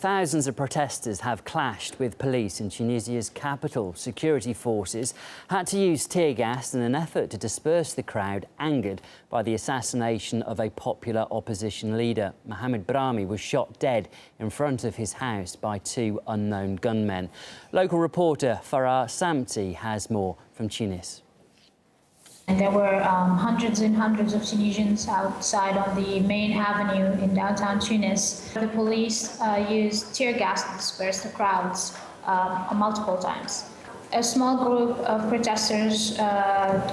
Thousands of protesters have clashed with police in Tunisia's capital. Security forces had to use tear gas in an effort to disperse the crowd angered by the assassination of a popular opposition leader. Mohamed Brahmi was shot dead in front of his house by two unknown gunmen. Local reporter Farah Samti has more from Tunis. And there were hundreds and hundreds of Tunisians outside on the main avenue in downtown Tunis. The police used tear gas to disperse the crowds multiple times. A small group of protesters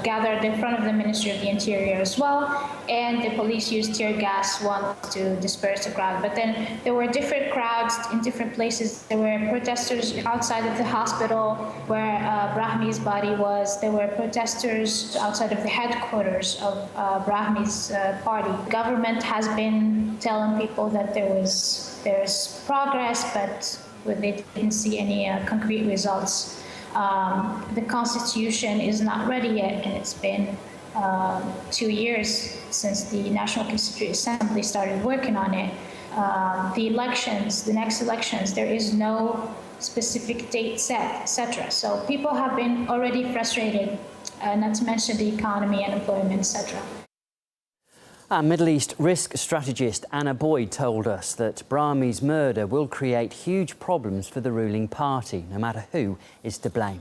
gathered in front of the Ministry of the Interior as well, and the police used tear gas once to disperse the crowd. But then there were different crowds in different places. There were protesters outside of the hospital where Brahmi's body was. There were protesters outside of the headquarters of Brahmi's party. The government has been telling people that there's progress, but they didn't see any concrete results. The Constitution is not ready yet, and it's been 2 years since the National Constituent Assembly started working on it. The next elections, there is no specific date set, etc. So people have been already frustrated, not to mention the economy, unemployment, etc. Middle East risk strategist Anna Boyd told us that Brahmi's murder will create huge problems for the ruling party, no matter who is to blame.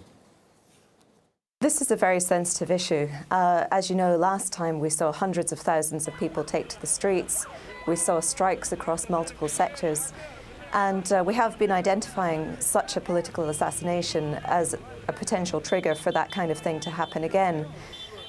This is a very sensitive issue. As you know, last time we saw hundreds of thousands of people take to the streets. We saw strikes across multiple sectors. And we have been identifying such a political assassination as a potential trigger for that kind of thing to happen again.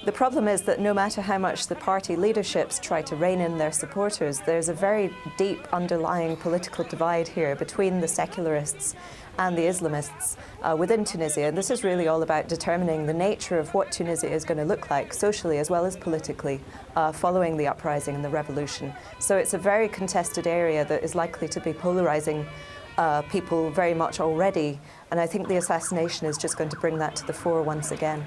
The problem is that no matter how much the party leaderships try to rein in their supporters, there's a very deep underlying political divide here between the secularists and the Islamists within Tunisia. And this is really all about determining the nature of what Tunisia is going to look like socially as well as politically following the uprising and the revolution. So it's a very contested area that is likely to be polarizing people very much already. And I think the assassination is just going to bring that to the fore once again.